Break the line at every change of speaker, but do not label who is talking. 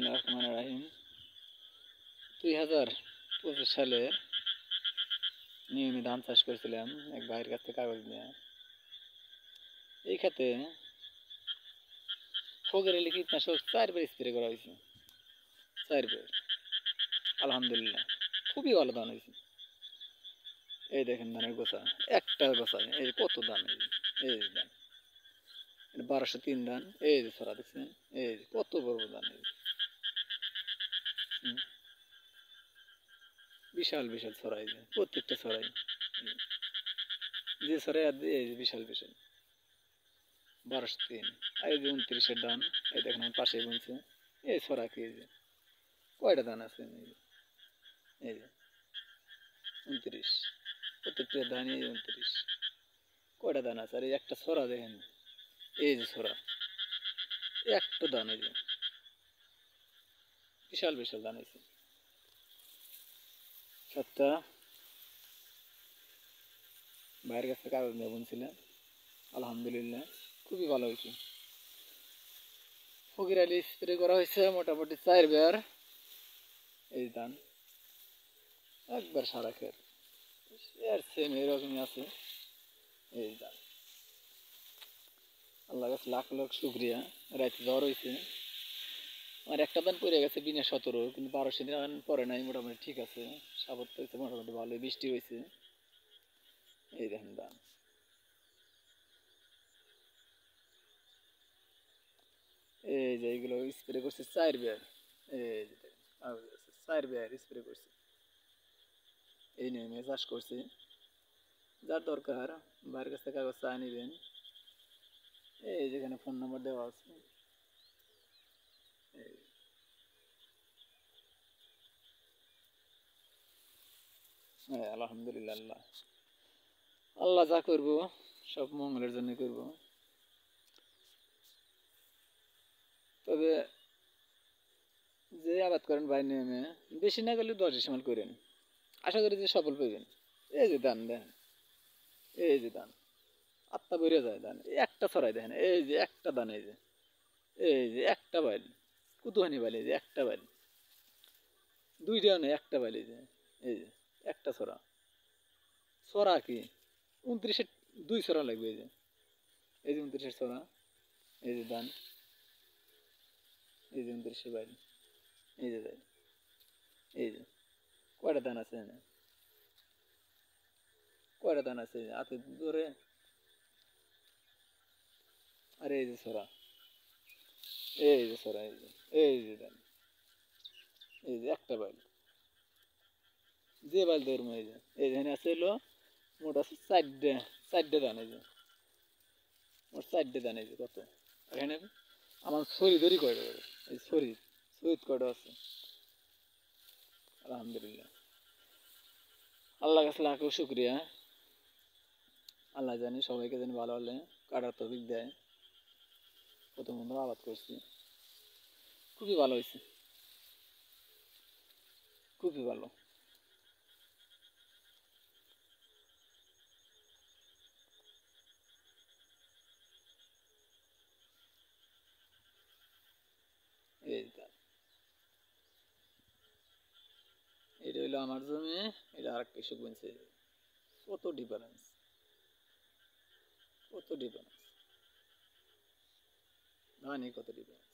বিসমিল্লাহির রহমানির রহিম। 2025 সালে নিয়মিত ধান চাষ করেছিলাম এক ভাইয়ের কাছ থেকে কাগজ নিয়ে। এই ক্ষেতে ফগেরলি কীটনাশক 4 বার স্প্রে করা হয়েছে। 4 বার। আলহামদুলিল্লাহ খুবই ভালো ধান হয়েছে। এই দেখেন ধানের গোছা, একটা গোছায় এই কত ধান, এই ধান 1203 ধান। এই যে ছড়া দেখছেন, এই কত বড় ধান, বিশাল বিশাল ছড়াই, প্রত্যেকটা ছড়াই যে ছড়াই এই যে বিশাল বিশাল 1203। আর এই যে 29-এর ধান, এই দেখেন আমার পাশে বুনছে। এই ছড়া কি, এই যে কয়টা ধান আছে, এই যে 29, প্রত্যেকটা ধান এই 29, কয়টা ধান আছে। আর এই একটা ছড়া দেখেন, এই যে ছড়া একটা ধান, এই যে বিশাল বিশাল ধান হয়েছে। 7টা ভাইয়ের কাছে কাগজ নিয়ে বুনছিলাম, আলহামদুলিল্লাহ খুবই ভালো হয়েছে। ফকির আলী স্প্রে করা হয়েছে মোটামুটি 4 বার। এই ধান একবার সারা খের এর সেম এরকমই আছে। এই ধান আল্লাহ কাছে লাখ লাখ শুক্রিয়া। রাইতে জ্বর হয়েছে আমার, একটা ধান পড়ে গেছে বিনা 17, কিন্তু 1200 দিন পরে নাই, মোটামুটি ঠিক আছে। সাপত্য হয়েছে মোটামুটি ভালোই, বৃষ্টি হয়েছে। এই দেখেন ধান, এই যে এইগুলো স্প্রে করছে 4 বার। এই যে 4 বার স্প্রে করছে। এই নিয়মে চাষ করছি। যার দরকার বাইরের কাছ থেকে কাগজ চা নিবেন। এই যেখানে ফোন নাম্বার দেওয়া আছে। হ্যাঁ আলহামদুলিল্লাহ, আল্লাহ আল্লাহ যা করবো সব মঙ্গলের জন্য করব। তবে যে আবাদ করেন ভাই নিয়মে বেশি না করলে 10 ডিসিমাল করেন, আশা করি যে সফল পাইবেন। এই যে ধান দেন, এই যে ধান আত্মা বেড়ে যায় ধান, একটা ছড়াই দেখেন, এই যে একটা ধান, এই যে একটা বাইল কুতুহানি বাইল, এই যে একটা বাইল, দুইটা নেই একটা বাইল, এই যে একটা ছড়া। ছড়া কি 29-এর 2 ছড়া লাগবে। এই যে 29-এর ছড়া, এই যে ধান, এই যে 29-এর বাইল, এই যে বাইল, এই যে কয়টা ধান আছে, কয়টা ধান আছে হাতে ধরে। আর এই যে ছড়া, এই যে ছড়া, এই যে ধান, এই যে একটা বাইল, যে বাইল ধরবো এই যে এইখানে আছে হলো মোট আছে 4টে ধান। এই যে মোট 4টে ধান, এই যে কত এখানে আমার ছড়ি ধরি কয়টা, এই ছড়ি ছড়িত কয়টা আছে। আলহামদুলিল্লাহ আল্লাহ কাছে লাখ শুক্রিয়া। আল্লাহ জানি সবাইকে জানি ভালো হলে কাটার তৌফিক দেয়। প্রথম আবাদ করছি, খুবই ভালো হয়েছে, খুবই ভালো। এই এটা হইলো আমার জমি, এটা আর কৃষক বলছে। কত ডিফারেন্স, কত ডিফারেন্স, ধানই কত ডিফারেন্স।